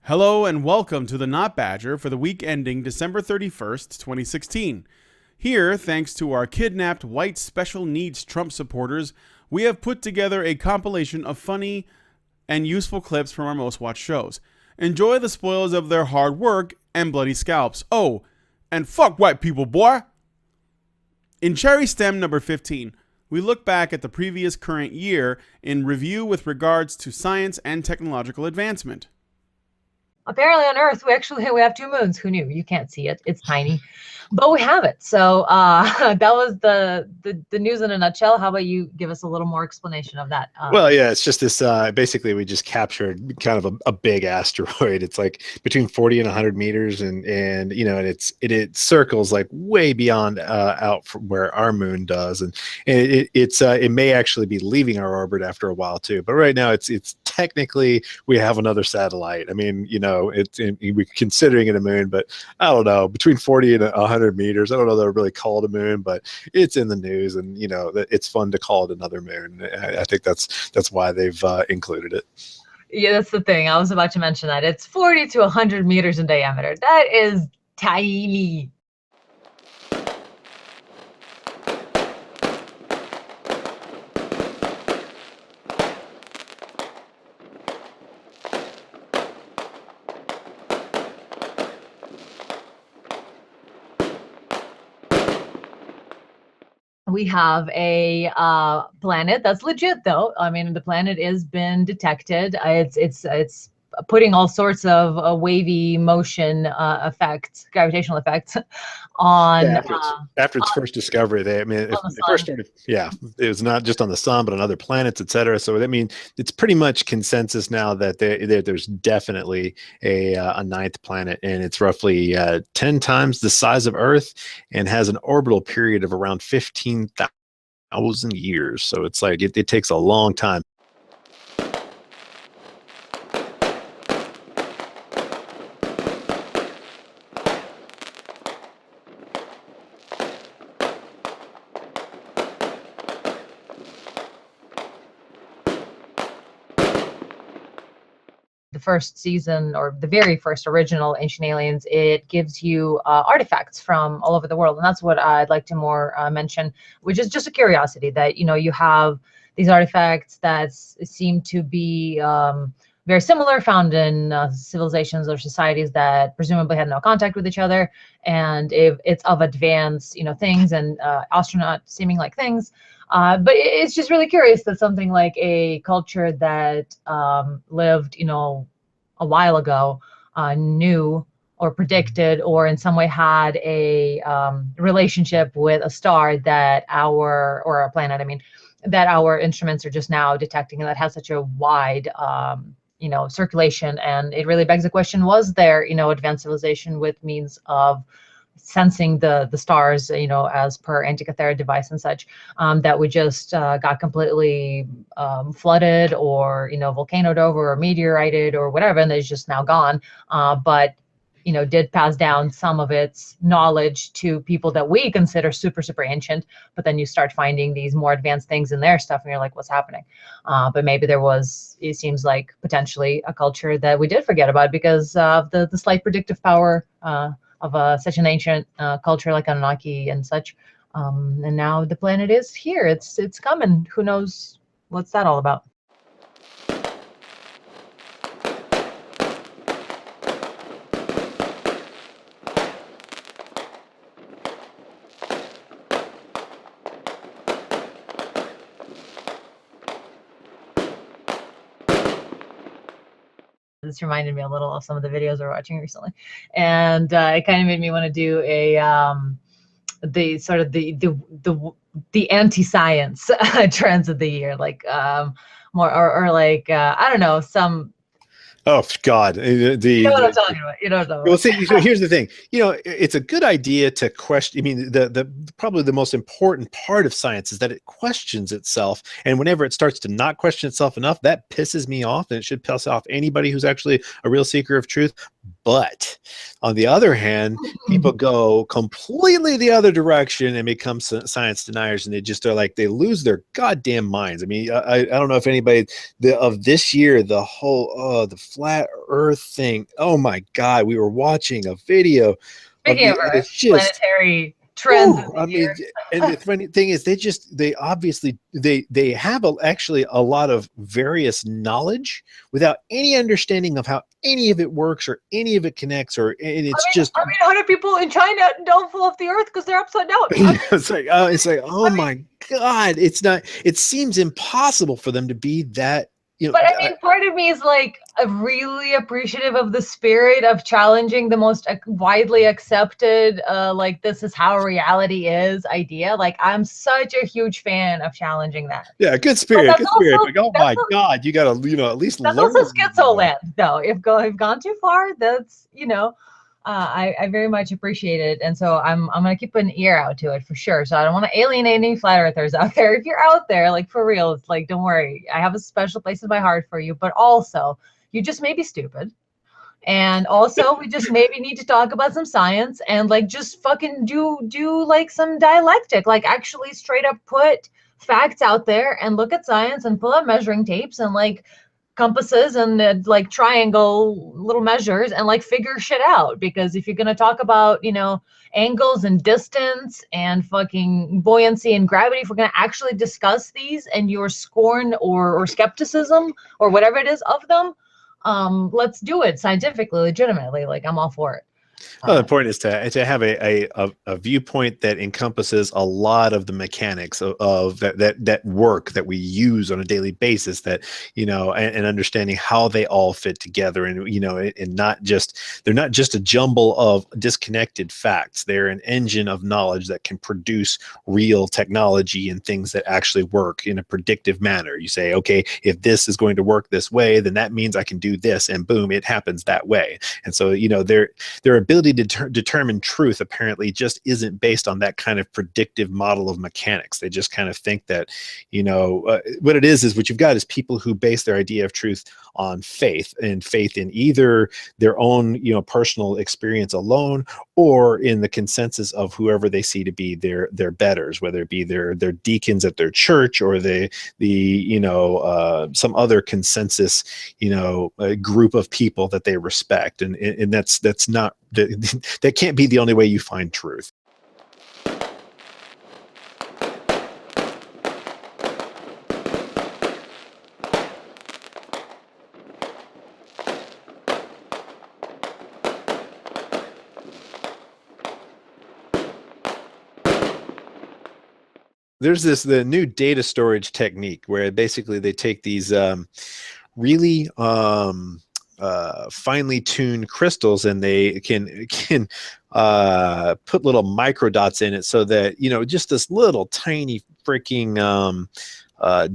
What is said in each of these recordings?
Hello and welcome to the Not Badger for the week ending December 31st, 2016. Here, thanks to our kidnapped white special needs Trump supporters, we have put together a compilation of funny and useful clips from our most watched shows. Enjoy the spoils of their hard work and bloody scalps. Oh, and fuck white people, boy! In Cherry Stem number 15, we look back at the previous current year in review with regards to science and technological advancement. Apparently on Earth, we have two moons. Who knew? You can't see it. It's tiny, but we have it. So that was the news in a nutshell. How about you give us a little more explanation of that? Well, yeah, it's just this, basically we just captured kind of a big asteroid. It's like between 40 and 100 meters and you know, and it circles like way beyond out from where our moon does. And it may actually be leaving our orbit after a while too. But right now it's technically we have another satellite. I mean, you know, we're considering it a moon, but I don't know, between 40 and 100 meters. I don't know that I really call it a moon, but it's in the news, and you know, it's fun to call it another moon. I think that's why they've included it. Yeah, that's the thing. I was about to mention that it's 40 to 100 meters in diameter. That is tiny. We have a planet that's legit, though. I mean, the planet has been detected. It's putting all sorts of wavy motion effects, gravitational effects, on Yeah, after its first discovery, I mean, if they first started, yeah, it was not just on the sun, but on other planets, etc. So that means it's pretty much consensus now that there's definitely a ninth planet, and it's roughly 10 times the size of Earth, and has an orbital period of around 15,000 years. So it's like it takes a long time. The first season, or the very first original Ancient Aliens, it gives you artifacts from all over the world, and that's what I'd like to more mention, which is just a curiosity that, you know, you have these artifacts that seem to be very similar, found in civilizations or societies that presumably had no contact with each other, and if it's of advanced, you know, things and astronaut seeming like things. But it's just really curious that something like a culture that lived, you know, a while ago, knew or predicted or in some way had a relationship with a star that or a planet, I mean, that our instruments are just now detecting, and that has such a wide, you know, circulation. And it really begs the question, was there, you know, advanced civilization with means of sensing the stars, you know, as per Antikythera device and such, that we just got completely flooded, or, you know, volcanoed over or meteorited or whatever, and it's just now gone, but, you know, did pass down some of its knowledge to people that we consider super, super ancient. But then you start finding these more advanced things in their stuff, and you're like, what's happening? But maybe there was, it seems like, potentially a culture that we did forget about because of the slight predictive power of such an ancient culture like Anunnaki and such. And now the planet is here. It's coming. Who knows what's that all about? This reminded me a little of some of the videos we're watching recently, and it kind of made me want to do a the sort of the anti-science trends of the year, like more or like I don't know, some. Oh God, You know what I'm talking about. You know what I'm talking about. Well, see, so here's the thing. You know, it's a good idea to question. I mean, the probably the most important part of science is that it questions itself. And whenever it starts to not question itself enough, that pisses me off, and it should piss off anybody who's actually a real seeker of truth. But on the other hand, people go completely the other direction and become science deniers, and they just are like, they lose their goddamn minds. I mean, I don't know if anybody of this year, the whole the flat Earth thing. Oh my God, we were watching a video of Speaking of and Earth, it's just. planetary trends. Ooh, I mean, and the funny thing is, they obviously they have actually a lot of various knowledge without any understanding of how any of it works or any of it connects, or and it's just. 100 people in China don't fall off the Earth because they're upside down. It's like oh my God, it's not. It seems impossible for them to be that. But I mean, part of me is like really appreciative of the spirit of challenging the most widely accepted, like this is how reality is idea. Like I'm such a huge fan of challenging that. Yeah, good spirit, good spirit. Also, like, oh my God, you gotta at least that's learn. also schizoland, though. If gone too far, that's I very much appreciate it, and so I'm gonna keep an ear out to it for sure. So I don't want to alienate any flat earthers out there. If you're out there, like for real, it's like don't worry, I have a special place in my heart for you. But also, you just may be stupid, and also we just maybe need to talk about some science and like just fucking do like some dialectic, like actually straight up put facts out there and look at science and pull out measuring tapes and like compasses and like triangle little measures and like figure shit out. Because if you're going to talk about angles and distance and fucking buoyancy and gravity, if we're going to actually discuss these and your scorn or skepticism or whatever it is of them, let's do it scientifically, legitimately. Like I'm all for it. Well, the point is to have a viewpoint that encompasses a lot of the mechanics of that work that we use on a daily basis, that and understanding how they all fit together, and and they're not just a jumble of disconnected facts. They're an engine of knowledge that can produce real technology and things that actually work in a predictive manner. You say, okay, if this is going to work this way, then that means I can do this, and boom, it happens that way. And so their ability to determine truth apparently just isn't based on that kind of predictive model of mechanics. They just kind of think that what it is what you've got is people who base their idea of truth on faith in either their own personal experience alone, or in the consensus of whoever they see to be their betters, whether it be their deacons at their church or some other consensus group of people that they respect, and that's not that can't be the only way you find truth. There's the new data storage technique where basically they take these really finely tuned crystals, and they can put little microdots in it, so that just this little tiny freaking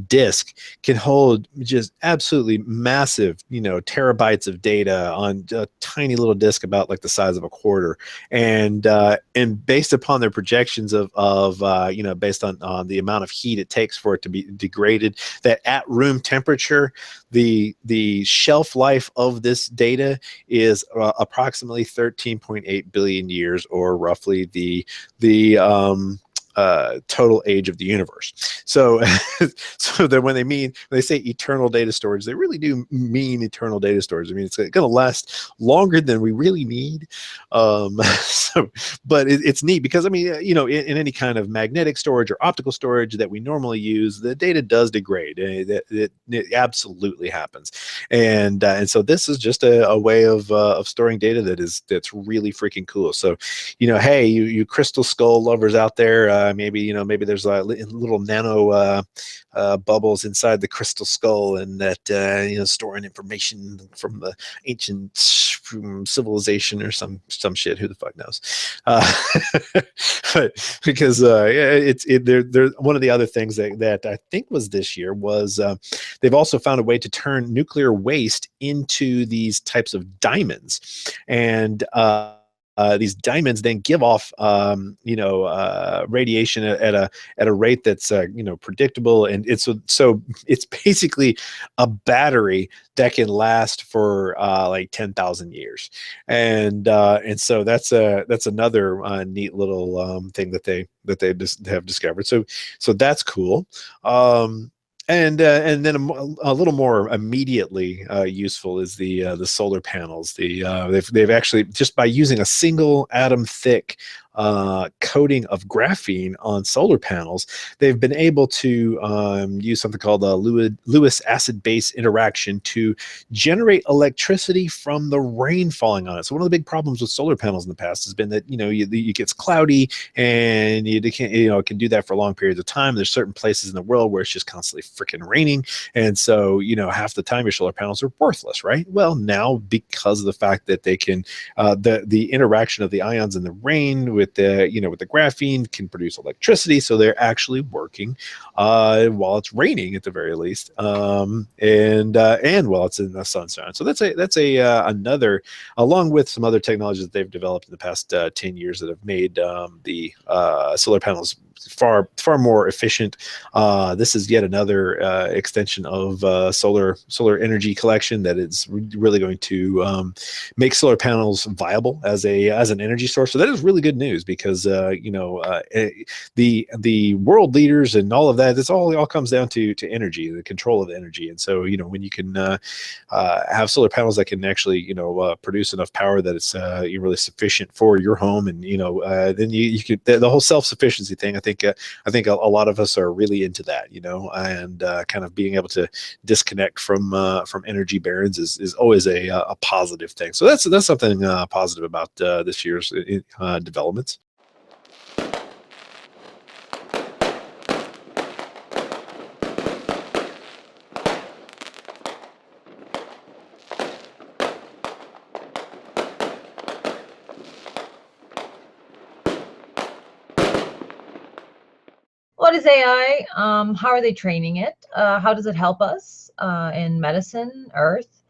disk can hold just absolutely massive terabytes of data on a tiny little disk about like the size of a quarter. And based upon their projections of based on the amount of heat it takes for it to be degraded, that at room temperature the shelf life of this data is approximately 13.8 billion years, or roughly the total age of the universe. So that when they say eternal data storage, they really do mean eternal data storage. I mean, it's going to last longer than we really need. But it's neat because, I mean, in any kind of magnetic storage or optical storage that we normally use, the data does degrade. It absolutely happens. And so this is just a way of storing data that's really freaking cool. So, hey, you crystal skull lovers out there, maybe there's little nano bubbles inside the crystal skull, and that storing information from the ancient civilization or some shit. Who the fuck knows? Because they're one of the other things that I think was this year was they've also found a way to turn nuclear waste into these types of diamonds, and these diamonds then give off radiation at a rate that's predictable, and so it's basically a battery that can last for like 10,000 years, and so that's another neat little thing that they just have discovered. So that's cool. And then a little more immediately useful is the solar panels. They've actually, just by using a single atom thick coating of graphene on solar panels, they've been able to use something called a Lewis acid base interaction to generate electricity from the rain falling on it. So one of the big problems with solar panels in the past has been that it gets cloudy, and you can't, it can do that for long periods of time. There's certain places in the world where it's just constantly freaking raining, and so half the time your solar panels are worthless, right? Well, now, because of the fact that they can the interaction of the ions in the rain with the graphene can produce electricity, so they're actually working while it's raining at the very least, and while it's in the sunshine. So that's another, along with some other technologies that they've developed in the past 10 years that have made the solar panels far more efficient. This is yet another extension of solar energy collection that is really going to make solar panels viable as an energy source. So that is really good news, because the world leaders and all of that, this all comes down to energy, the control of energy. And so when you can have solar panels that can actually produce enough power that it's really sufficient for your home, and then you could, the whole self-sufficiency thing, I think a lot of us are really into that, and kind of being able to disconnect from energy barons is always a positive thing. So that's something positive about this year's developments. What is AI? How are they training it? How does it help us in medicine, earth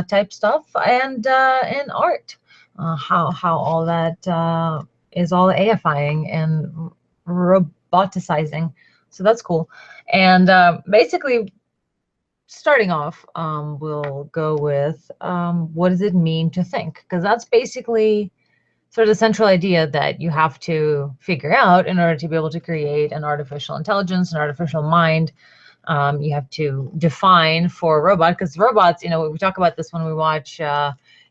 type stuff, and in art? How all that is all AIfying and roboticizing. So that's cool. And basically, starting off, we'll go with what does it mean to think? Because that's basically sort of the central idea that you have to figure out in order to be able to create an artificial intelligence, an artificial mind. You have to define for a robot, because robots, we talk about this when we watch,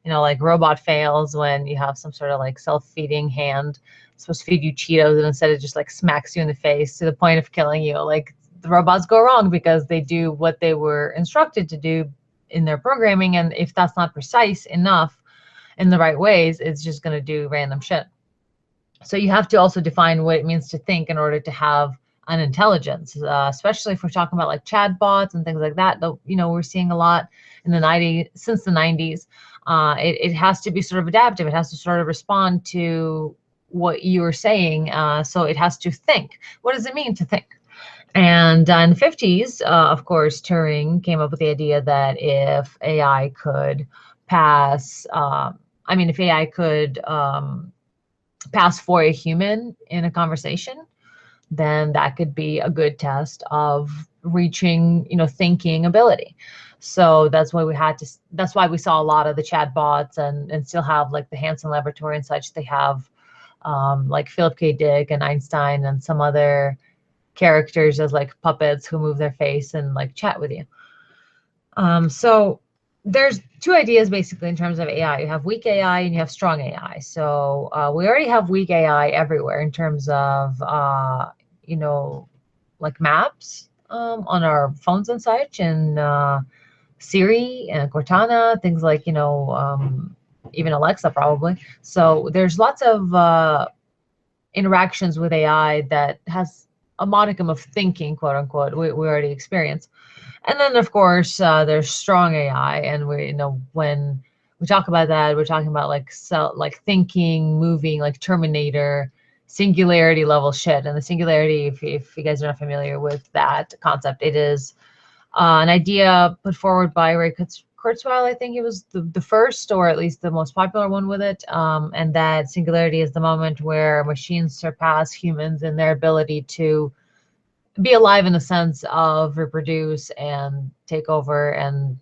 like robot fails, when you have some sort of like self-feeding hand supposed to feed you Cheetos, and instead it just like smacks you in the face to the point of killing you. Like, the robots go wrong because they do what they were instructed to do in their programming, and if that's not precise enough in the right ways, it's just going to do random shit. So you have to also define what it means to think in order to have an intelligence, especially if we're talking about like chatbots and things like that. We're seeing a lot in the 90s, since the 90s. It has to be sort of adaptive. It has to sort of respond to what you are saying. So it has to think. What does it mean to think? And in the 50s, of course, Turing came up with the idea that if AI could pass, if AI could pass for a human in a conversation, then that could be a good test of reaching, thinking ability. So that's why we saw a lot of the chatbots and still have like the Hansen Laboratory and such. They have like Philip K. Dick and Einstein and some other characters as like puppets who move their face and like chat with you. So there's two ideas basically in terms of AI. You have weak AI and you have strong AI. So we already have weak AI everywhere in terms of, like maps on our phones and such, and Siri and Cortana, things like, even Alexa probably. So there's lots of interactions with AI that has a modicum of thinking, quote unquote, we already experience. And then, of course, there's strong AI, and when we talk about that, we're talking about like thinking, moving, like Terminator, singularity level shit. And the singularity, if you guys are not familiar with that concept, it is an idea put forward by Ray Kurzweil, I think he was the first, or at least the most popular one with it. And that singularity is the moment where machines surpass humans in their ability to be alive in the sense of reproduce and take over and,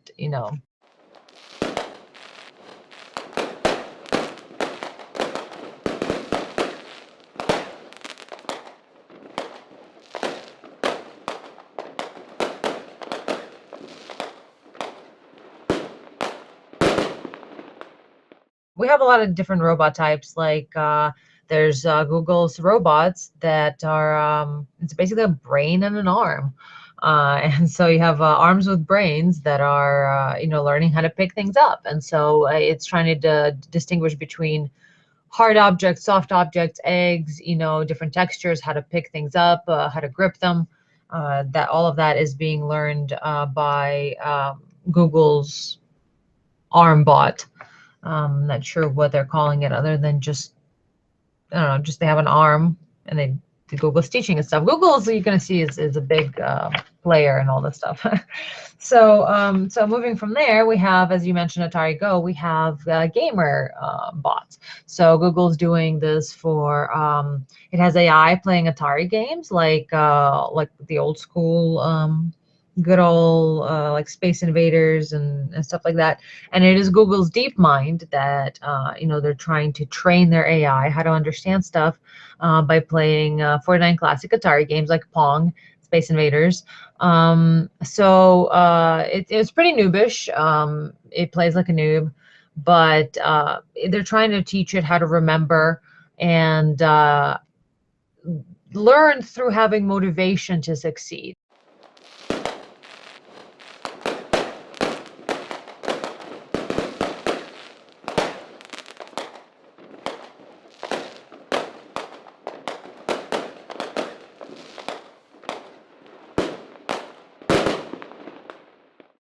we have a lot of different robot types. Like there's Google's robots that are it's basically a brain and an arm. And so you have arms with brains that are learning how to pick things up. And so it's trying to distinguish between hard objects, soft objects, eggs, different textures, how to pick things up, how to grip them. That all of that is being learned by Google's arm bot. Not sure what they're calling it other than just, I don't know, just they have an arm and Google's teaching and stuff. Google's, you're going to see, is a big player and all this stuff. So moving from there, we have, as you mentioned, Atari Go, we have gamer bots. So Google's doing this for, it has AI playing Atari games like the old school good old like Space Invaders and stuff like that. And it is Google's DeepMind that they're trying to train their AI how to understand stuff by playing 49 classic Atari games like Pong, Space Invaders. So it's pretty noobish. It plays like a noob, but they're trying to teach it how to remember and learn through having motivation to succeed.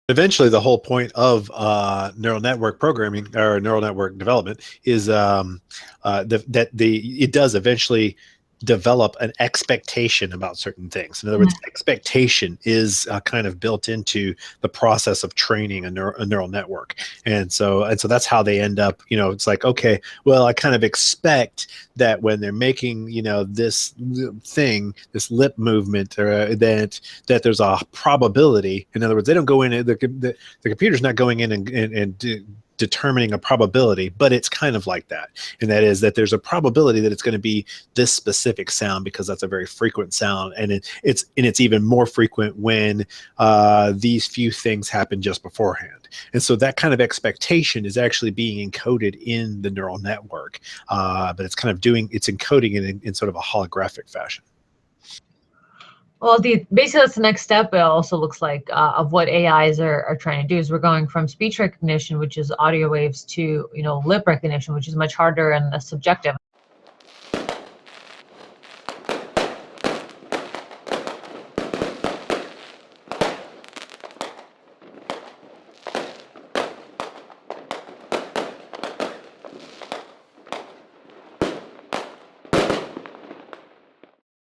Eventually, the whole point of neural network programming or neural network development is it does eventually develop an expectation about certain things. In other words, expectation is kind of built into the process of training a neural network, and so that's how they end up. It's like, okay, well, I kind of expect that when they're making this thing, this lip movement, or that there's a probability. In other words, they don't go in, the computer's not going in and determining a probability, but it's kind of like that. And that is that there's a probability that it's going to be this specific sound because that's a very frequent sound. And it's even more frequent when these few things happen just beforehand. And so that kind of expectation is actually being encoded in the neural network, but it's encoding it in sort of a holographic fashion. Well, basically that's the next step. It also looks like of what AIs are trying to do is we're going from speech recognition, which is audio waves, to lip recognition, which is much harder and subjective.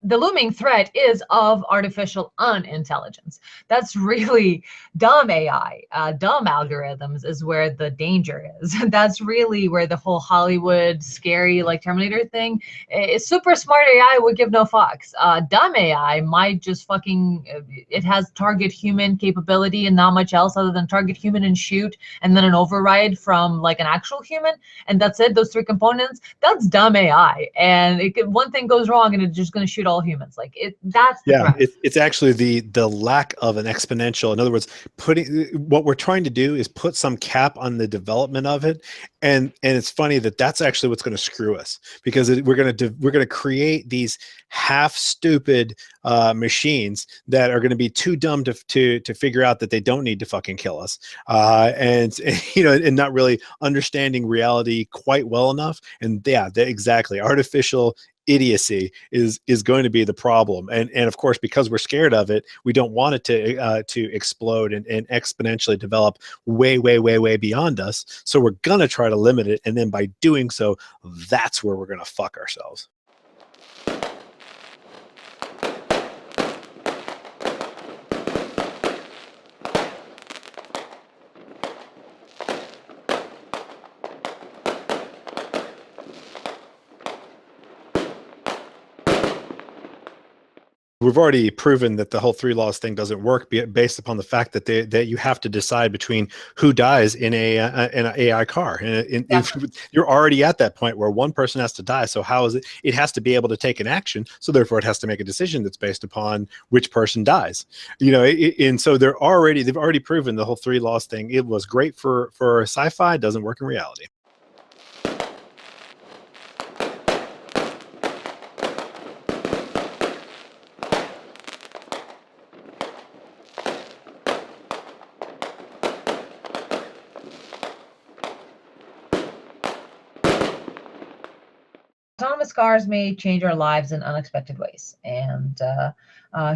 The looming threat is of artificial unintelligence. That's really dumb AI, dumb algorithms is where the danger is. That's really where the whole Hollywood scary like Terminator thing. It's super smart AI would give no fucks. Dumb AI might just fucking, it has target human capability and not much else other than target human and shoot, and then an override from like an actual human, and that's it. Those three components. That's dumb AI, and one thing goes wrong and it's just going to shoot all humans. Like that's the threat. It's actually the lack of an exponential. In other words, what we're trying to do is put some cap on the development of it, and it's funny that's actually what's going to screw us, because we're going to create these half stupid machines that are going to be too dumb to figure out that they don't need to fucking kill us, and not really understanding reality quite well enough. And exactly, artificial idiocy is going to be the problem, and of course, because we're scared of it, we don't want it to explode and exponentially develop way beyond us. So we're gonna try to limit it, and then by doing so, that's where we're gonna fuck ourselves. We've already proven that the whole three laws thing doesn't work based upon the fact that that you have to decide between who dies in an AI car. And if you're already at that point where one person has to die, so how is it? It has to be able to take an action, so therefore it has to make a decision that's based upon which person dies. And so they've already proven the whole three laws thing. It was great for sci-fi, doesn't work in reality. Autonomous cars may change our lives in unexpected ways. And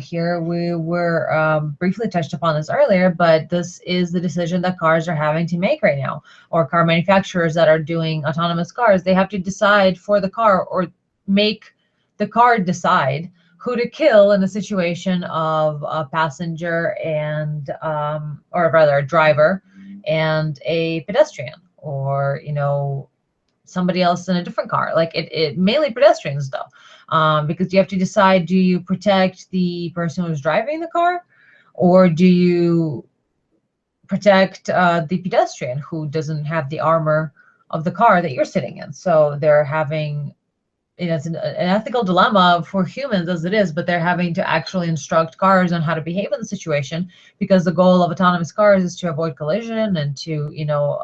here we were briefly touched upon this earlier, but this is the decision that cars are having to make right now, or car manufacturers that are doing autonomous cars. They have to decide for the car, or make the car decide who to kill in a situation of a passenger and, or rather a driver and a pedestrian, or, somebody else in a different car. Like it mainly pedestrians though, because you have to decide, do you protect the person who's driving the car, or do you protect the pedestrian who doesn't have the armor of the car that you're sitting in? So they're having, it's an ethical dilemma for humans as it is, but they're having to actually instruct cars on how to behave in the situation, because the goal of autonomous cars is to avoid collision and to,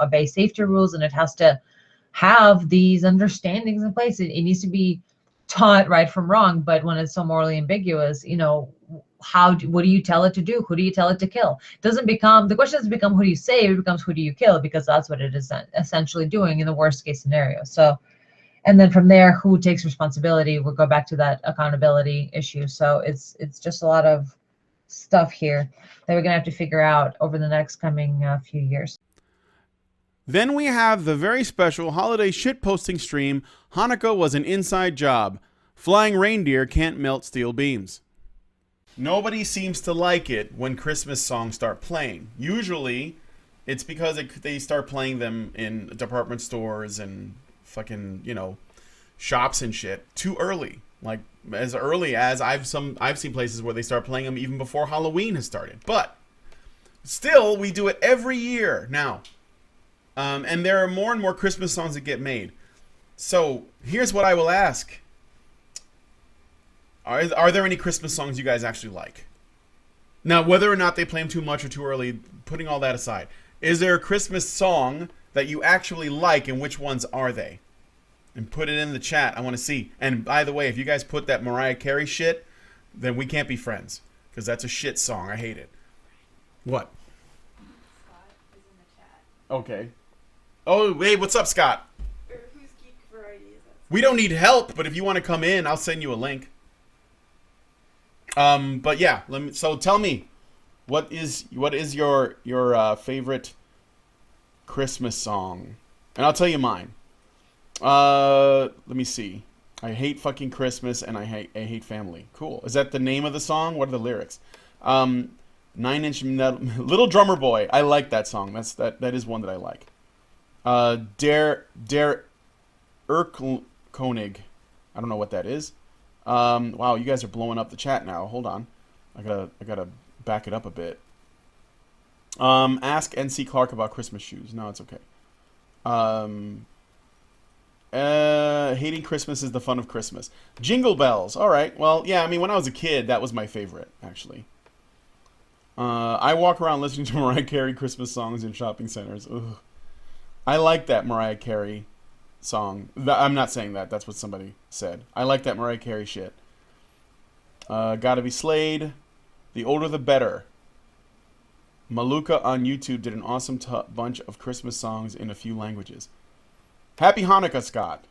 obey safety rules, and it has to have these understandings in place. It needs to be taught right from wrong. But when it's so morally ambiguous, what do you tell it to do? Who do you tell it to kill? The question doesn't become who do you save, it becomes who do you kill, because that's what it is essentially doing in the worst case scenario. So, and then from there, who takes responsibility? We'll go back to that accountability issue. So it's just a lot of stuff here that we're gonna have to figure out over the next coming few years. Then we have the very special holiday shitposting stream, Hanukkah was an inside job. Flying reindeer can't melt steel beams. Nobody seems to like it when Christmas songs start playing. Usually, it's because they start playing them in department stores and fucking, shops and shit too early. Like, as early as I've seen places where they start playing them even before Halloween has started. But still, we do it every year now. And there are more and more Christmas songs that get made. So here's what I will ask. Are there any Christmas songs you guys actually like? Now, whether or not they play them too much or too early, putting all that aside, is there a Christmas song that you actually like, and which ones are they? And put it in the chat. I want to see. And by the way, if you guys put that Mariah Carey shit, then we can't be friends, because that's a shit song. I hate it. What? Scott is in the chat. Okay. Oh, hey, what's up, Scott? Or whose geek variety is that? We don't need help, but if you want to come in, I'll send you a link. But yeah, so tell me, what is your favorite Christmas song? And I'll tell you mine. Let me see. I hate fucking Christmas and I hate family. Cool. Is that the name of the song? What are the lyrics? 9-inch Little Drummer Boy. I like that song. That is one that I like. Der Erlkönig. I don't know what that is. Wow, you guys are blowing up the chat now. Hold on. I gotta back it up a bit. Ask NC Clark about Christmas shoes. No, it's okay. Hating Christmas is the fun of Christmas. Jingle Bells. All right. Well, yeah, I mean, when I was a kid, that was my favorite, actually. I walk around listening to Mariah Carey Christmas songs in shopping centers. Ugh. I like that Mariah Carey song. I'm not saying that. That's what somebody said. I like that Mariah Carey shit. Gotta Be Slayed. The Older the Better. Maluka on YouTube did an awesome bunch of Christmas songs in a few languages. Happy Hanukkah, Scott.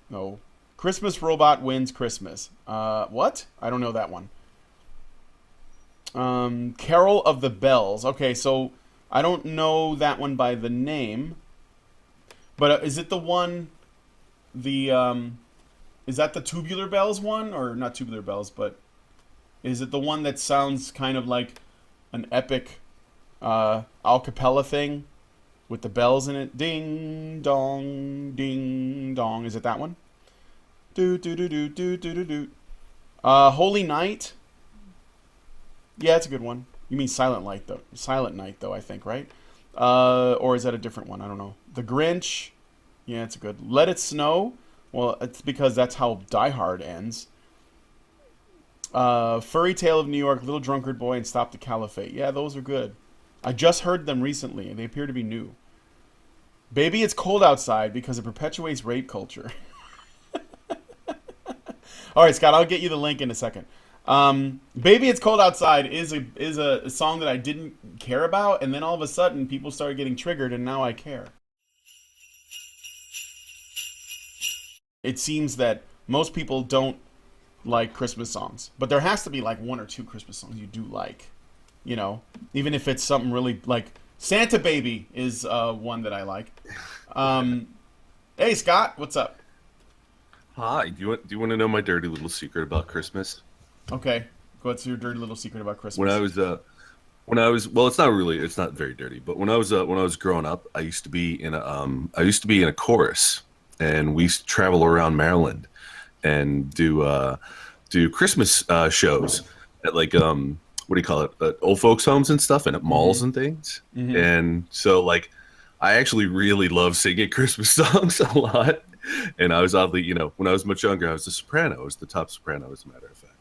No. Christmas Robot Wins Christmas. What? I don't know that one. Carol of the Bells. Okay, so I don't know that one by the name. But is it the one, is that the Tubular Bells one? Or not Tubular Bells, but is it the one that sounds kind of like an epic a cappella thing with the bells in it? Ding, dong, ding, dong. Is it that one? Do, do, do, do, do, do, do, do. Holy Night. Yeah, it's a good one. You mean Silent Night though? Silent Night though, I think, right? Or is that a different one? I don't know. The Grinch. Yeah, it's a good. Let It Snow. Well, it's because that's how Die Hard ends. Furry Tale of New York, Little Drunkard Boy, and Stop the Caliphate. Yeah, those are good. I just heard them recently, and they appear to be new. Baby, It's Cold Outside because it perpetuates rape culture. All right, Scott, I'll get you the link in a second. Baby, It's Cold Outside is a song that I didn't care about, and then all of a sudden people started getting triggered, and now I care. It seems that most people don't like Christmas songs, but there has to be like one or two Christmas songs you do like, you know, even if it's something really like Santa Baby is one that I like. Hey Scott, what's up? Hi. Do you want to know my dirty little secret about Christmas? Okay, what's your dirty little secret about Christmas? When I was well, it's not very dirty, but when I was growing up, I used to be in a chorus, and we used to travel around Maryland and do Christmas shows at like what do you call it, old folks homes and stuff, and at malls and things. And so like I actually really love singing Christmas songs a lot. And I was oddly, when I was much younger, I was a soprano. I was the top soprano, as a matter of fact.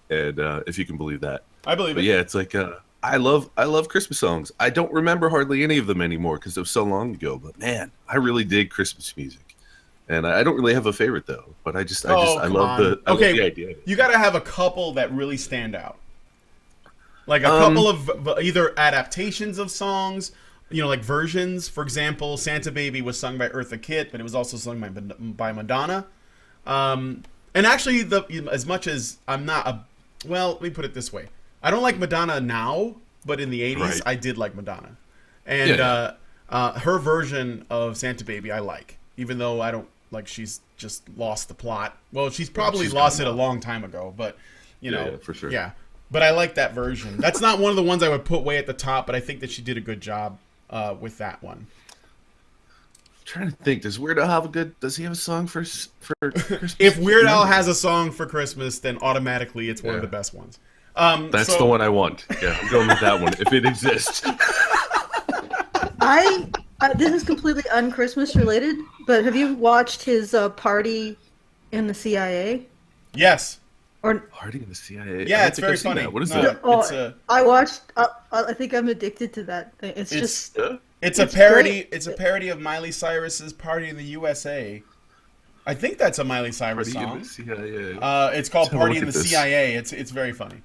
And if you can believe that, I believe it. Yeah, it's like I love Christmas songs. I don't remember hardly any of them anymore because it was so long ago. But man, I really dig Christmas music. And I don't really have a favorite though. But I love the idea. You got to have a couple that really stand out. Like a couple of either adaptations of songs, like versions. For example, Santa Baby was sung by Eartha Kitt, but it was also sung by Madonna. And actually, as much as I'm not let me put it this way. I don't like Madonna now, but in the 80s, right. I did like Madonna. And her version of Santa Baby I like, even though I don't like she's just lost the plot. Well, she's probably lost it a long time ago, but, Yeah, for sure. Yeah. But I like that version. That's not one of the ones I would put way at the top, but I think that she did a good job with that one. I'm trying to think. Does Weird Al does he have a song for Christmas? If Weird Al has a song for Christmas, then automatically it's one of the best ones. That's the one I want. Yeah, I'm going with that one if it exists. This is completely un-Christmas related, but have you watched his party in the CIA? Yes. Or Party in the CIA? Yeah, it's very funny. What is that? I watched. I think I'm addicted to that thing. It's a parody. Great. It's a parody of Miley Cyrus's "Party in the USA." I think that's a Miley Cyrus Party song. In the CIA. It's called "Party in the CIA." It's very funny.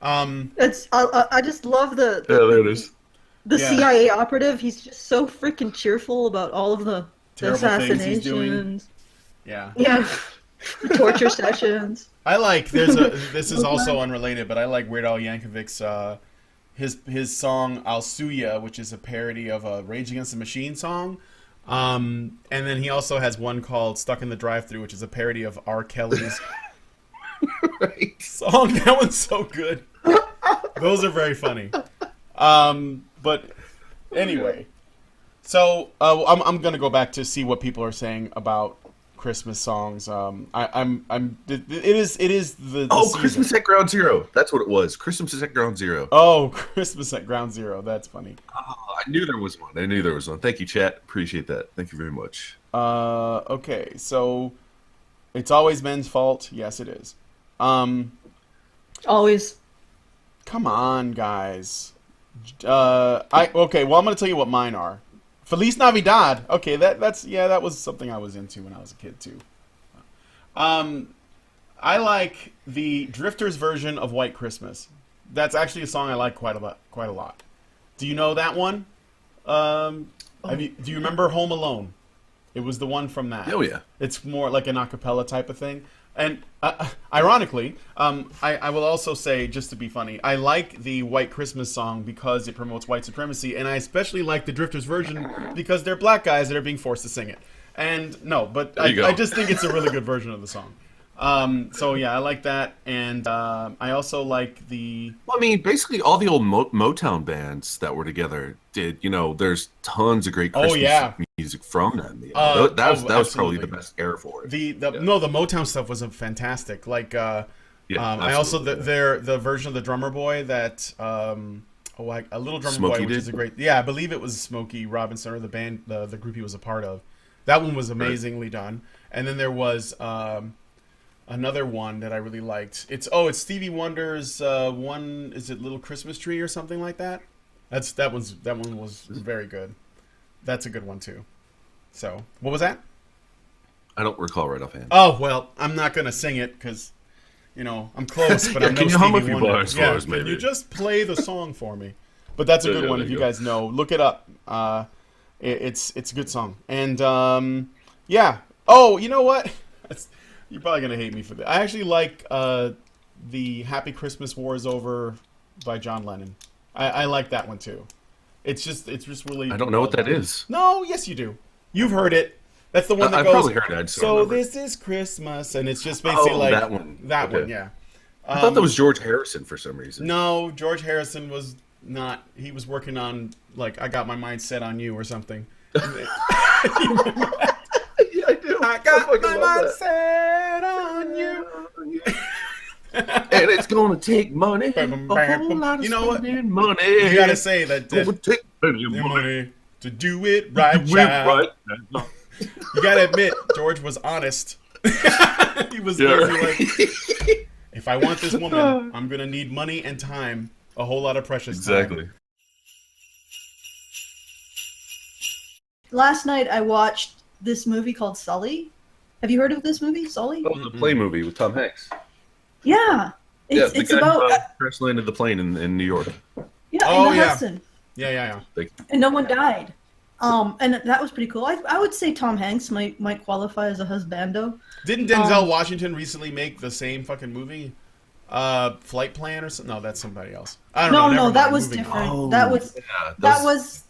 I just love the there it is. The CIA operative. He's just so freaking cheerful about all of the assassinations. Yeah. Yeah. Torture sessions. I like. This is also unrelated, but I like Weird Al Yankovic's his song "I'll Sue Ya," which is a parody of a Rage Against the Machine song. And then he also has one called "Stuck in the Drive-Thru," which is a parody of R. Kelly's song. That one's so good. Those are very funny. But anyway, so I'm gonna go back to see what people are saying about Christmas songs. It is the season. Christmas at Ground Zero. That's what it was. Christmas is at Ground Zero. Oh, Christmas at Ground Zero. That's funny. Oh, I knew there was one. Thank you, chat. Appreciate that. Thank you very much. Okay, so it's always men's fault. Yes, it is. Always. Come on, guys. Well, I'm gonna tell you what mine are. Feliz Navidad. Okay, that was something I was into when I was a kid too. I like the Drifters version of White Christmas. That's actually a song I like quite a lot. Do you know that one? Do you remember Home Alone? It was the one from that. Oh yeah. It's more like an a cappella type of thing. And ironically, I will also say, just to be funny, I like the White Christmas song because it promotes white supremacy, and I especially like the Drifters version because they're black guys that are being forced to sing it. And I just think it's a really good version of the song. So yeah, I like that, and I also like the. Well, I mean, basically all the old Motown bands that were together did. There's tons of great Christmas music from them. That was probably the best era for it. The Motown stuff was fantastic. Like Yeah, I also absolutely, yeah. the version of the Drummer Boy that a Little Drummer Boy, Smokey which is did? a great, yeah, I believe it was Smokey Robinson or the band, the group he was a part of. That one was Right. amazingly done. And then there was another one that I really liked. It's Stevie Wonder's one. Is it Little Christmas Tree or something like that? That one was very good. That's a good one too. So what was that? I don't recall right offhand. Oh well, I'm not gonna sing it because I'm close, but Yeah, I'm no can you hum Stevie a few Wonder. bars for Yeah, us, can maybe? you just play the song for me? But that's a Yeah, good yeah, one there if you you go. guys know. Look it up. It's a good song. And yeah. Oh, you know what? You're probably gonna hate me for that. I actually like the Happy Christmas War is Over by John Lennon. I like that one too. It's just really I don't know well what that done. is. No, yes you do. You've heard it. That's the one that I've goes. probably heard it. I just don't So remember. this is Christmas, and it's just basically Oh, like that one. that one. Okay. Yeah. I thought that was George Harrison for some reason. No, George Harrison was not. He was working on like I got my mind set on you or something. Yeah, I do. I got fucking my love mind that. set on you. And it's gonna take money. A whole lot of You know what? spending money. You gotta say that It would take plenty of the money. money to do it right, Do it child. right now. You gotta admit, George was honest. He was Yeah. basically like, if I want this woman, I'm gonna need money and time, a whole lot of precious time. Exactly. Last night I watched this movie called Sully. Have you heard of this movie, Sully? Oh, the plane movie with Tom Hanks. Yeah. Yeah, It's, the it's guy about who crash landed the plane in New York. Oh, in the yeah. Hudson. Yeah. And no one died. And that was pretty cool. I would say Tom Hanks might qualify as a husbando. Didn't Denzel Washington recently make the same fucking movie? Flight Plan or something? No, that's somebody else. I don't know. No, Never that mind. was Moving different. on. That was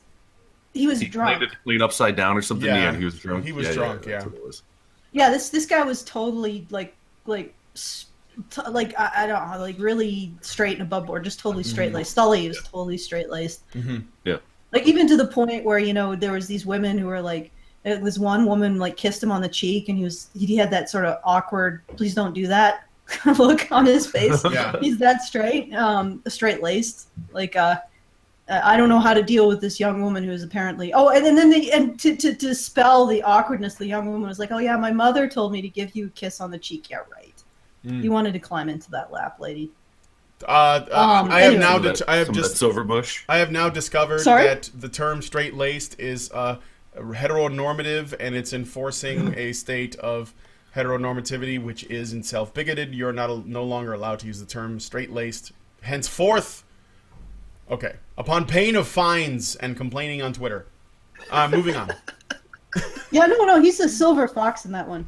he was He drunk. landed the plane upside down or something. Yeah. Yeah, and he was drunk. He was drunk, yeah. That's what it was. Yeah, this guy was totally like I don't know, like really straight and above board, just totally straight laced. Sully was totally straight laced. Yeah. Like even to the point where there was these women who were like, it was one woman like kissed him on the cheek, and he had that sort of awkward, please don't do that look on his face. Yeah. He's that straight laced. Like I don't know how to deal with this young woman who is apparently. Oh, and then to spell the awkwardness, the young woman was like, "Oh yeah, my mother told me to give you a kiss on the cheek." Yeah, right. You wanted to climb into that lap, lady. I have now. Some of that silver bush. I have now discovered Sorry? that the term straight laced is heteronormative, and it's enforcing a state of heteronormativity, which is in self bigoted. You're no longer allowed to use the term straight laced henceforth. Okay. Upon pain of fines and complaining on Twitter. Moving on. Yeah, no, he's a silver fox in that one.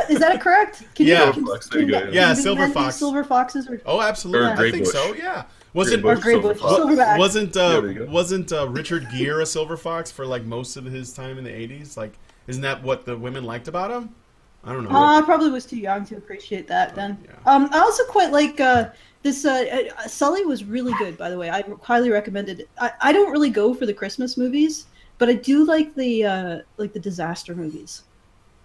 Is that correct? Can Yeah. you, Silver fox, there you go, yeah. can Silver men be fox. silver foxes or Oh, absolutely. Or gray I think bush. so. Yeah. Gray or bush, gray bush, silver fox. silverback? Wasn't Richard Gere a silver fox for like most of his time in the 80s? Like, isn't that what the women liked about him? I don't know. I probably was too young to appreciate that then. Yeah. I also quite like this. Sully was really good, by the way. I highly recommend it. I don't really go for the Christmas movies, but I do like the disaster movies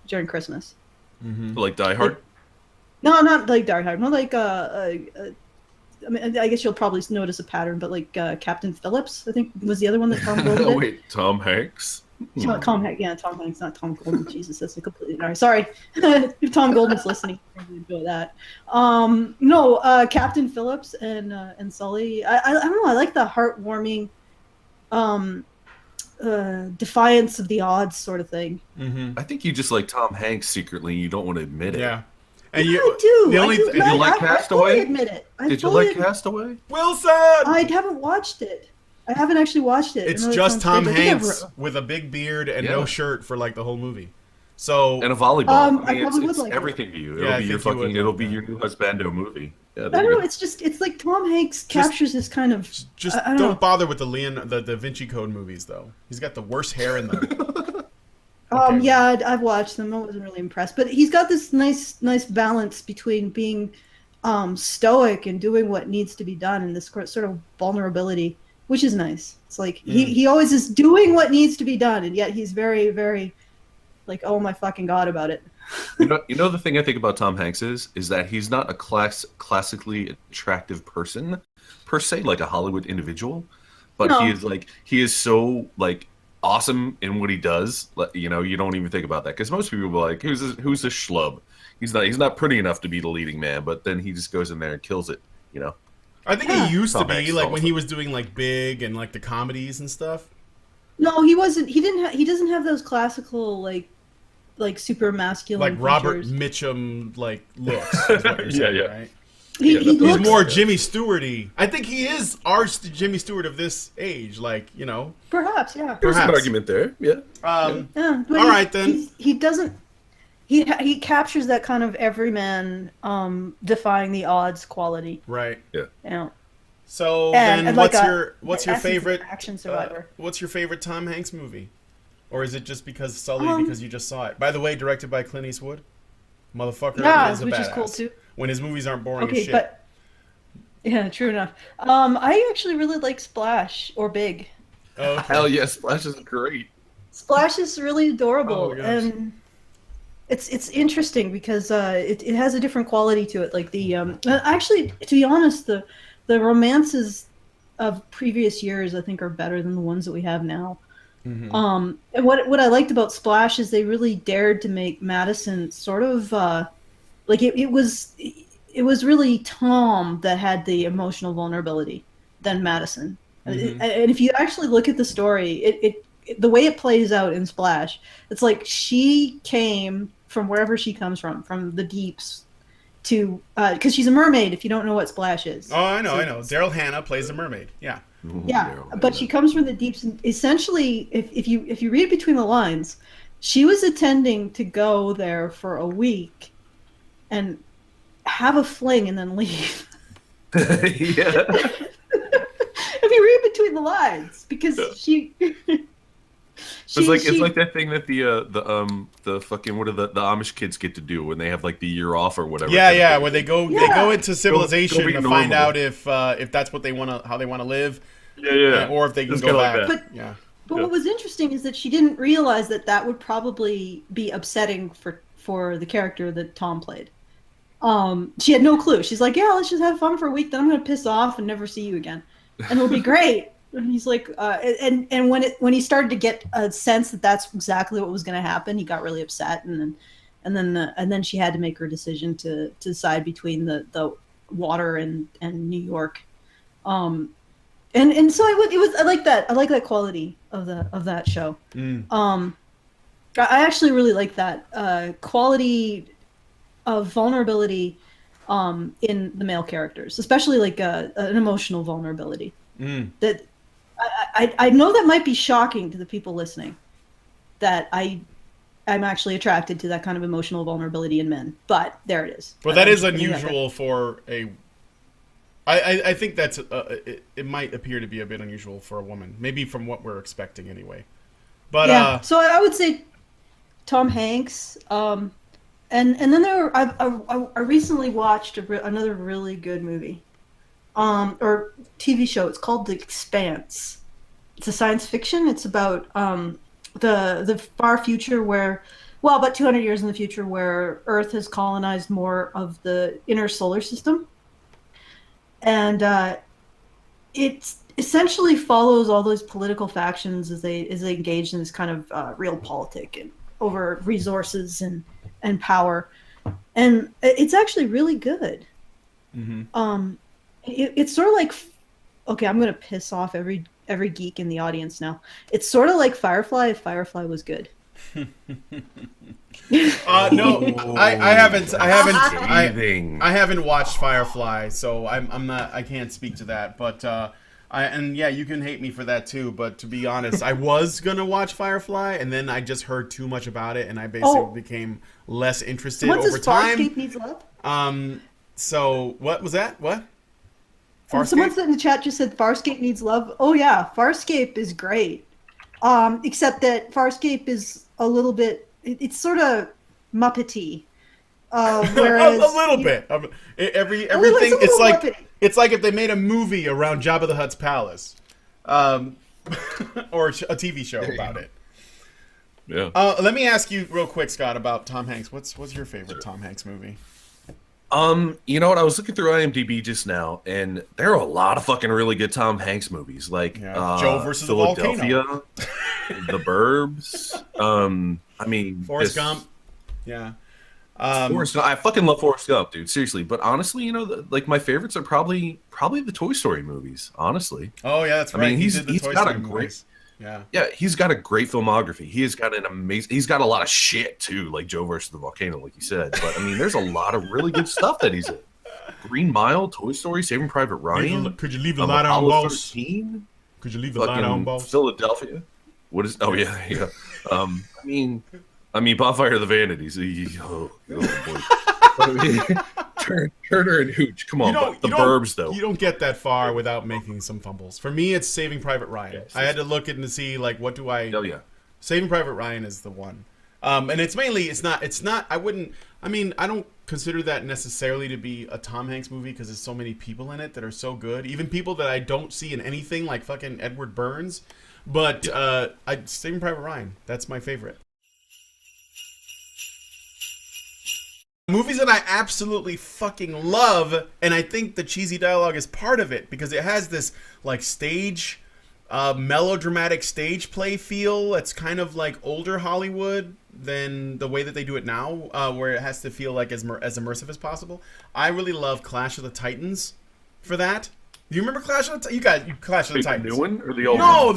during Christmas. Like Die Hard. No, not like Die Hard. Not like I mean, I guess you'll probably notice a pattern, but like Captain Phillips, I think was the other one that Tom Golden Oh did. wait, Tom Hanks. Tom Hanks, yeah, Tom Hanks, not Tom Golden. Jesus, that's a completely sorry. If Tom Golden's listening, I really enjoy that. No, Captain Phillips and Sully. I don't know. I like the heartwarming, defiance of the odds sort of thing. I think you just like Tom Hanks secretly. And you don't want to admit it. Yeah. And Yeah, I do. The only I do. Did you like I fully Castaway? admit it. Did you like Castaway? Wilson. I haven't watched it. I haven't actually watched it. It's I know it just sounds Tom crazy. I think I've Hanks with a big beard and no Yeah. shirt for like the whole movie. So And a volleyball. I mean, probably would it's like it. everything to you. It'll Yeah, I be your think you would It'll like be that. your new husbando movie. Yeah, I there don't you know. go. It's like Tom Hanks captures this kind of. just I don't don't know. bother with the Da Vinci Code movies though. He's got the worst hair in them. Okay. Yeah, I've watched them. I wasn't really impressed, but he's got this nice balance between being stoic and doing what needs to be done, and this sort of vulnerability, which is nice. It's like he always is doing what needs to be done, and yet he's very, very like, oh my fucking god about it. You know the thing I think about Tom Hanks is that he's not a classically attractive person per se, like a Hollywood individual, but No. he is so like awesome in what he does. You know, you don't even think about that because most people will be like, who's a schlub? He's not pretty enough to be the leading man, but then he just goes in there and kills it. You know. I think he used to Tom be Hanks like also. when he was doing like Big and like the comedies and stuff. No, he wasn't. He didn't. He doesn't have those classical like super masculine. Like Robert features. Mitchum like looks. Is what you're saying, Yeah. right? He Yeah, He's looks more Jimmy Stewart-y. I think he is our Jimmy Stewart of this age. Like, you know. perhaps, yeah. There's an Perhaps. argument there. Yeah. Yeah, but All right, then. He doesn't. He captures that kind of everyman, defying the odds quality. Right. You know. So And then, like what's a- your the essence of favorite action survivor? what's your favorite Tom Hanks movie, or is it just because Sully because you just saw it? By the way, directed by Clint Eastwood. Motherfucker Yeah, is a which badass. is cool too. When his movies aren't boring as Okay, shit. but yeah, true enough. I actually really like Splash or Big. Okay. Hell yes, Splash is great. Splash is really Oh adorable, my gosh. and it's interesting because it has a different quality to it. Like the actually, to be honest, the romances of previous years I think are better than the ones that we have now. Mhm. And what I liked about Splash is they really dared to make Madison sort of like it was really Tom that had the emotional vulnerability than Madison. Mhm. And if you actually look at the story, it the way it plays out in Splash, it's like she came from wherever she comes from the deeps, to because she's a mermaid. If you don't know what Splash is, Oh, I know, So- I know. Daryl Hannah plays the mermaid. Yeah. yeah, but she comes from the deeps, and essentially, if you read between the lines, she was intending to go there for a week and have a fling and then leave. Yeah. If you read between the lines, because she It's like that thing that the fucking what are the Amish kids get to do when they have like the year off or whatever. Yeah, kind of yeah. thing. Where they go Yeah. into civilization be to find normal. out if that's what they how they want to live, Yeah. or if they can It's go kinda back. like that. Yeah. But what was interesting is that she didn't realize that would probably be upsetting for the character that Tom played. She had no clue. She's like, yeah, let's just have fun for a week, then I'm gonna piss off and never see you again, and it'll be great. And he's like, and when he started to get a sense that that's exactly what was going to happen, he got really upset, and then she had to make her decision to decide between the water and New York, and so I like that quality of that show. I actually really like that quality of vulnerability in the male characters, especially like an emotional vulnerability. That I know that might be shocking to the people listening, that I'm actually attracted to that kind of emotional vulnerability in men, but there it is. Well, that is I'm just putting that there. unusual for a. I think that's it might appear to be a bit unusual for a woman, maybe from what we're expecting anyway. But Yeah, so I would say Tom Hanks, and then I recently watched another really good movie, or TV show. It's called The Expanse. It's a science fiction. It's about the far future where, well, about 200 years in the future, where Earth has colonized more of the inner solar system, and it essentially follows all those political factions as they engage in this kind of real politic and over resources and power, and it's actually really good. It's sort of like, okay, I'm gonna piss off every geek in the audience now. It's sort of like Firefly if Firefly was good. no, I Breathing. haven't watched Firefly, so I can't speak to that. But yeah, you can hate me for that too. But to be honest, I was gonna watch Firefly, and then I just heard too much about it, and I basically became less interested What over does time. Farscape needs love? So what was that? What? Someone Farscape? in the chat just said Farscape needs love. Oh yeah, Farscape is great. Except that Farscape is a little bit. It's sort of Muppety. Whereas a little bit. Everything. a It's little like Muppety. it's like if they made a movie around Jabba the Hutt's palace, or a TV show about it. Yeah. Let me ask you real quick, Scott, about Tom Hanks. What's your favorite Tom Hanks movie? You know what? I was looking through IMDb just now, and there are a lot of fucking really good Tom Hanks movies, like Joe versus the Philadelphia, volcano. The Burbs. I mean, Forrest Gump. Yeah. Forrest Gump. I fucking love Forrest Gump, dude. Seriously, but honestly, you know, like my favorites are probably the Toy Story movies. Honestly. Oh yeah, that's right. I mean, he's got a Story great. movies. Yeah. Yeah, he's got a great filmography. He has got an amazing. He's got a lot of shit too, like Joe versus the Volcano, like you said. But I mean, there's a lot of really good stuff that he's in. Green Mile, Toy Story, Saving Private Ryan. Could you leave the light on, Apollo boss? 13, Could you leave the light on, boss? Philadelphia. What is? Oh yeah, yeah. I mean, Bonfire of the Vanities. Oh boy. Turner and Hooch. Come on, the Burbs though. You don't get that far without making some fumbles. For me, it's Saving Private Ryan. Yes, I had to look in to see like what do I. Oh yeah. Saving Private Ryan is the one, and it's mainly it's not. I wouldn't. I mean, I don't consider that necessarily to be a Tom Hanks movie because there's so many people in it that are so good. Even people that I don't see in anything, like fucking Edward Burns. But Saving Private Ryan. That's my favorite. Movies that I absolutely fucking love, and I think the cheesy dialogue is part of it because it has this like stage, melodramatic stage play feel. It's kind of like older Hollywood than the way that they do it now, where it has to feel like as immersive as possible. I really love Clash of the Titans for that. Do you remember Clash of the Titans? Clash of the Titans. The new one or the old one? No,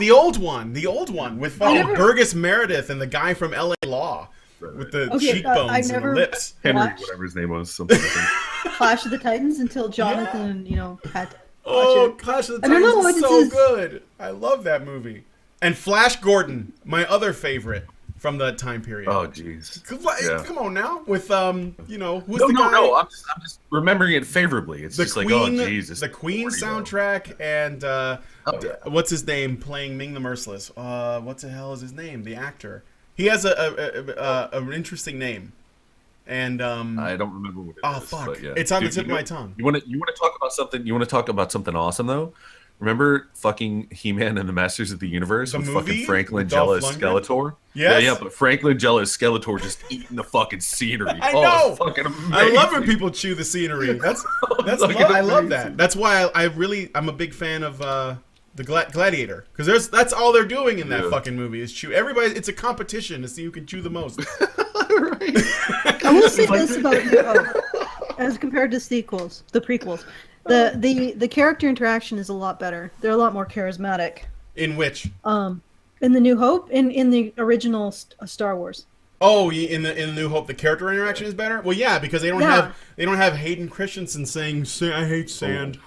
the old one with fucking Burgess Meredith and the guy from L.A. Law. With the cheekbones and the lips. Henry, whatever his name was. Something like that. Clash of the Titans until Jonathan, had to Oh, watch it. Clash of the Titans is so good. I love that movie. And Flash Gordon, my other favorite from that time period. Oh, jeez. Come on now. With, who's the guy? No, I'm just remembering it favorably. It's just Queen, like, oh, Jesus. The Queen soundtrack and, what's his name playing Ming the Merciless? What the hell is his name? The actor. He has an interesting name, and I don't remember what it is. Oh fuck! But yeah. It's on the tip of my tongue. You want to talk about something? You want to talk about something awesome though? Remember fucking He-Man and the Masters of the Universe with fucking Frank Langella as Skeletor? Yes. Yeah, but Frank Langella as Skeletor just eating the fucking scenery. I know. It's fucking amazing. I love when people chew the scenery. That's I love that. That's why I'm a big fan of the Gladiator, because that's all they're doing in that fucking movie is chew. Everybody, it's a competition to see who can chew the most. Right. I will say this about as compared to the prequels, the character interaction is a lot better. They're a lot more charismatic. In which? In the New Hope, in the original Star Wars. Oh, in the New Hope, the character interaction is better. Well, yeah, because they don't have Hayden Christensen saying "I hate sand."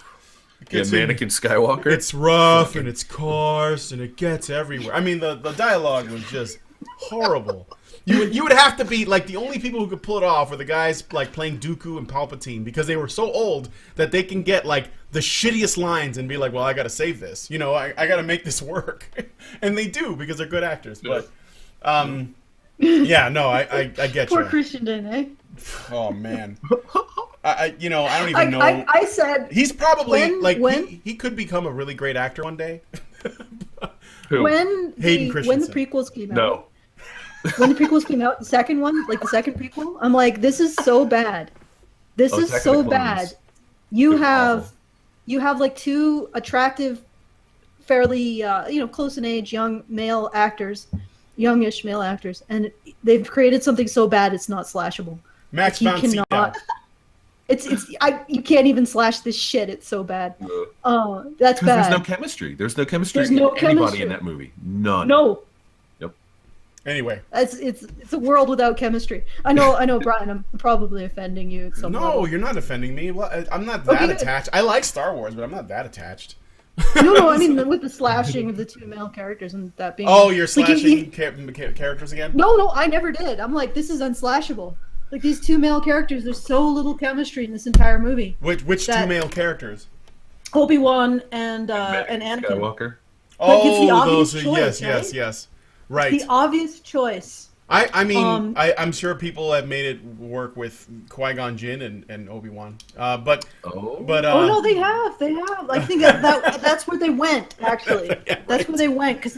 Anakin Skywalker. It's rough and it's coarse and it gets everywhere. I mean, the dialogue was just horrible. You would have to be like the only people who could pull it off were the guys like playing Dooku and Palpatine because they were so old that they can get like the shittiest lines and be like, well, I got to save this. I got to make this work, and they do because they're good actors. But yeah, no, I get you. Poor Christian Dane, eh? Oh man. I don't even know. I said he's probably he could become a really great actor one day. When the prequels came out. No. When the prequels came out, the second one, like the second prequel, I'm like, this is so bad. This is so bad. You have like two attractive, fairly close in age youngish male actors, and they've created something so bad it's not slashable. Max von Sydow. You can't even slash this shit. It's so bad. Oh, that's bad. There's no chemistry. There's no chemistry. There's no anybody chemistry in that movie. None. No. Yep. Anyway, it's a world without chemistry. I know, Brian. I'm probably offending you. At some level. You're not offending me. Well, I'm not that attached. I like Star Wars, but I'm not that attached. No. I mean, with the slashing of the two male characters and that being. Oh, you're slashing characters again? No, I never did. I'm like, this is unslashable. Like these two male characters, there's so little chemistry in this entire movie. Which two male characters? Obi-Wan and Anakin. Skywalker. Like, it's the obvious choice, yes. Right. It's the obvious choice. I'm sure people have made it work with Qui-Gon Jinn and Obi-Wan. But no, they have. I think that's where they went. Actually, yeah, that's where they went because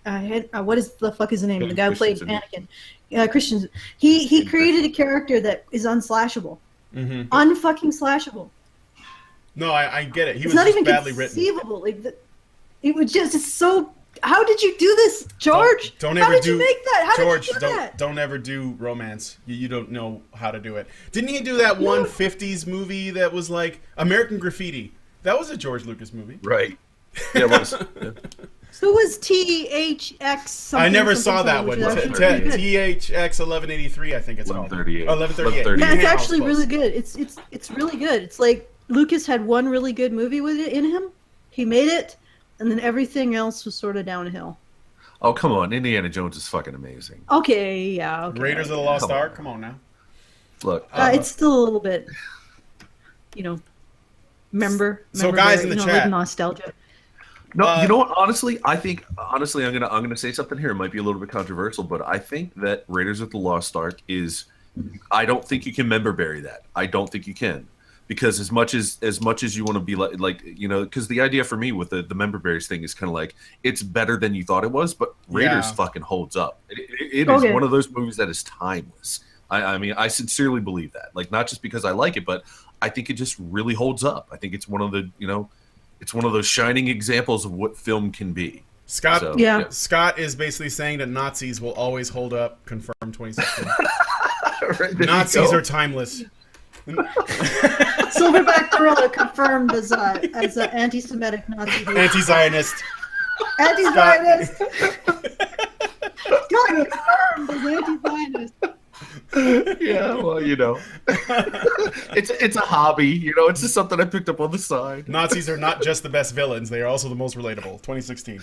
what is the fuck is the name? The guy who played Christensen. Anakin. Christian. He created a character that is unslashable. Mm-hmm. Unfucking slashable. No, I get it. He It's was not just even badly written. conceivable. It was just it's so. How did you do this, George? Don't how ever did do you make that? How George, did you do that? don't ever do romance. You don't know how to do it. Didn't he do that one 50s movie that was like American Graffiti? That was a George Lucas movie. Right. Yeah, it was. Yeah. Who was THX? I never saw that one. which is actually pretty good. THX 1183, I think it's called. 1138. 1138. Yeah, it's Yeah, actually close. really good. It's really good. It's like Lucas had one really good movie with it in him. He made it, and then everything else was sort of downhill. Oh, come on. Indiana Jones is fucking amazing. Okay, yeah. Okay. Raiders of the Lost Come on. Ark. Come on now. Look. It's still a little bit, member. So guys in the like chat. nostalgia. No, you know what? Honestly, I'm gonna say something here. It might be a little bit controversial, but I think that Raiders of the Lost Ark is. I don't think you can member bury that. I don't think you can, because as much as you want to be like because the idea for me with the member berries thing is kind of like it's better than you thought it was, but Raiders Yeah. fucking holds up. It Okay. is one of those movies that is timeless. I mean, I sincerely believe that. Like, not just because I like it, but I think it just really holds up. I think it's one of the it's one of those shining examples of what film can be. Scott, So, Yeah. Scott is basically saying that Nazis will always hold up. Confirmed 2016. Right, there you Nazis go. are timeless. Silverback gorilla confirmed as a anti-Semitic Nazi. Anti-Zionist. Anti-Zionist. Scott confirmed as anti-Zionist. Yeah, well, it's a hobby. It's just something I picked up on the side. Nazis are not just the best villains; they are also the most relatable. 2016.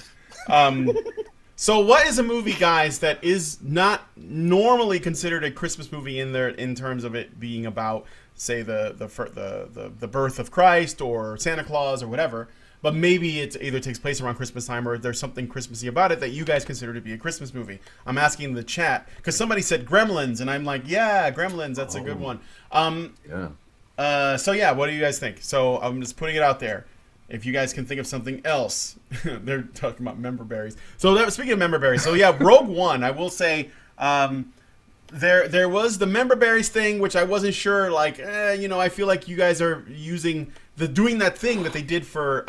So, what is a movie, guys, that is not normally considered a Christmas movie in terms of it being about, say, the birth of Christ or Santa Claus or whatever? But maybe it either takes place around Christmas time or there's something Christmassy about it that you guys consider to be a Christmas movie. I'm asking in the chat because somebody said Gremlins, and I'm like, yeah, Gremlins, that's a good one. Yeah. So yeah, what do you guys think? So I'm just putting it out there. If you guys can think of something else, they're talking about member berries. So speaking of member berries, so yeah, Rogue One. I will say, there was the member berries thing, which I wasn't sure. Like, I feel like you guys are doing that thing that they did for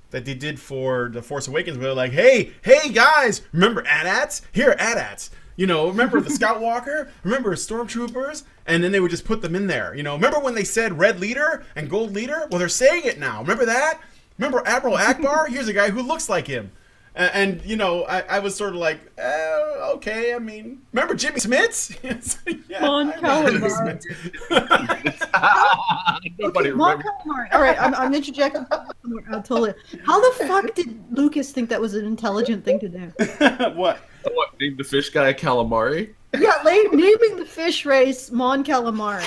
The Force Awakens. Where they're like, hey guys, remember AT-ATs? Here are AT-ATs. Remember the Scout Walker? Remember Stormtroopers? And then they would just put them in there. Remember when they said Red Leader and Gold Leader? Well, they're saying it now. Remember that? Remember Admiral Akbar? Here's a guy who looks like him. And I was sort of like, okay. I mean, remember Jimmy Smits? Yeah, Mon I remember Jimmy Calamari. Smits. Nobody Mon remembers. Calamari. All right, I'm interjecting. I'll tell you. How the fuck did Lucas think that was an intelligent thing to do? What? What, named the fish guy calamari? Yeah, naming the fish race Mon Calamari.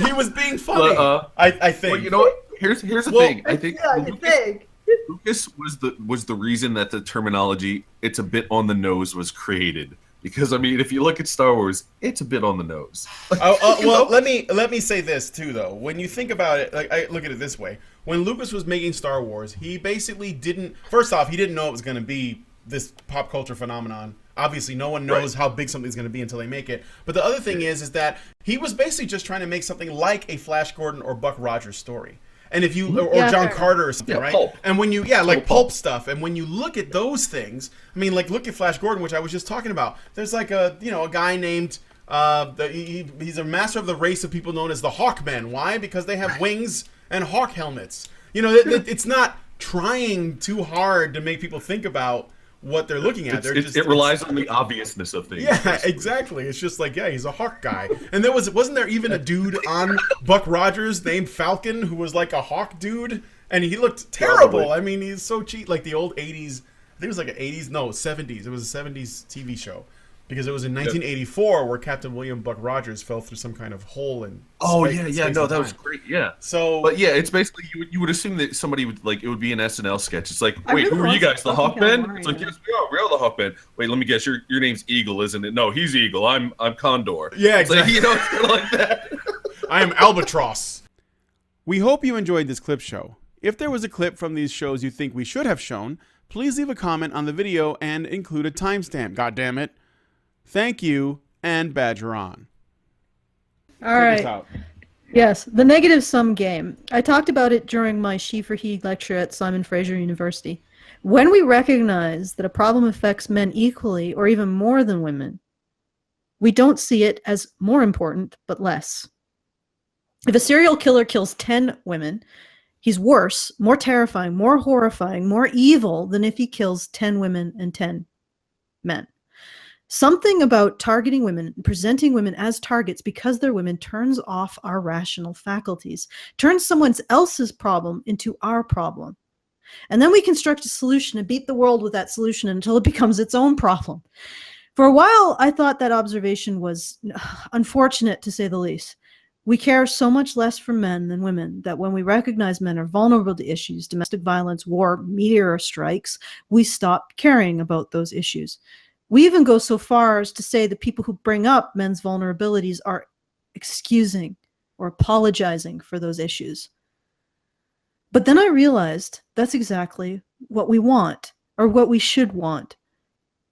He was being funny. I think. Well, you know what? Here's the Well, thing. I think Yeah, you think. Lucas was the reason that the terminology "it's a bit on the nose" was created. Because I mean, if you look at Star Wars, it's a bit on the nose. Well, let me say this too, though. When you think about it, like I look at it this way: when Lucas was making Star Wars, he basically didn't. First off, he didn't know it was going to be this pop culture phenomenon. Obviously, no one knows how big something's going to be until they make it. But the other thing is that he was basically just trying to make something like a Flash Gordon or Buck Rogers story. And if you or Yeah, John fair Carter or something, right? Pulp. And when you like pulp stuff, and when you look at those things, I mean, like look at Flash Gordon, which I was just talking about. There's like a guy named he's a master of the race of people known as the Hawkmen. Why? Because they have wings and hawk helmets. It's not trying too hard to make people think about what they're looking at. It relies on the obviousness of things. Yeah, exactly. It's just like, yeah, he's a hawk guy. And wasn't there even a dude on Buck Rogers named Falcon who was like a hawk dude? And he looked terrible. Probably. I mean, he's so cheap. Like the old 80s, I think it was like an 80s, no, 70s. It was a 70s TV show. Because it was in 1984 where Captain William Buck Rogers fell through some kind of hole in space No, and that was time. great. Yeah. So, But yeah, it's basically you would assume that somebody would it would be an SNL sketch. It's like, I wait, really who are you want guys? The fucking Hawkmen? calamari, It's like, yeah. yes, we're the Hawkmen. Wait, let me guess. Your name's Eagle, isn't it? No, he's Eagle. I'm Condor. yeah, It's like, exactly. it's kind of like that. I am Albatross. We hope you enjoyed this clip show. If there was a clip from these shows you think we should have shown, please leave a comment on the video and include a timestamp. God damn it. Thank you, and Badger on. All Take us right. out. Yes, the negative sum game. I talked about it during my She for He lecture at Simon Fraser University. When we recognize that a problem affects men equally or even more than women, we don't see it as more important, but less. If a serial killer kills 10 women, he's worse, more terrifying, more horrifying, more evil than if he kills 10 women and 10 men. Something about targeting women and presenting women as targets because they're women turns off our rational faculties, turns someone else's problem into our problem. And then we construct a solution and beat the world with that solution until it becomes its own problem. For a while, I thought that observation was unfortunate, to say the least. We care so much less for men than women that when we recognize men are vulnerable to issues, domestic violence, war, meteor strikes, we stop caring about those issues. We even go so far as to say the people who bring up men's vulnerabilities are excusing or apologizing for those issues. But then I realized that's exactly what we want, or what we should want.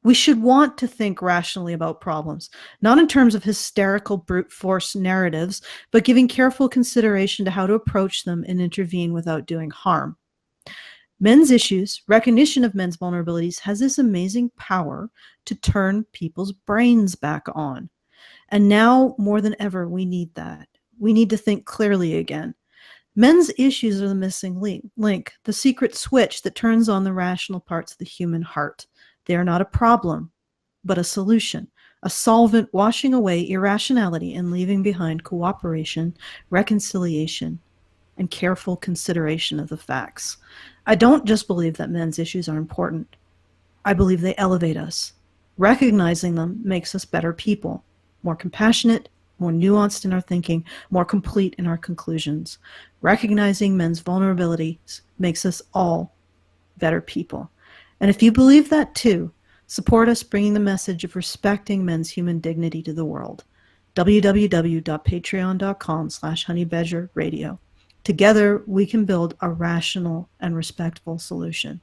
We should want to think rationally about problems, not in terms of hysterical brute force narratives, but giving careful consideration to how to approach them and intervene without doing harm. Men's issues, recognition of men's vulnerabilities, has this amazing power to turn people's brains back on. And now, more than ever, we need that. We need to think clearly again. Men's issues are the missing link, the secret switch that turns on the rational parts of the human heart. They are not a problem, but a solution, a solvent washing away irrationality and leaving behind cooperation, reconciliation, and careful consideration of the facts. I don't just believe that men's issues are important. I believe they elevate us. Recognizing them makes us better people, more compassionate, more nuanced in our thinking, more complete in our conclusions. Recognizing men's vulnerabilities makes us all better people. And if you believe that too, support us bringing the message of respecting men's human dignity to the world. www.patreon.com/honeybadgerradio. Together, we can build a rational and respectful solution.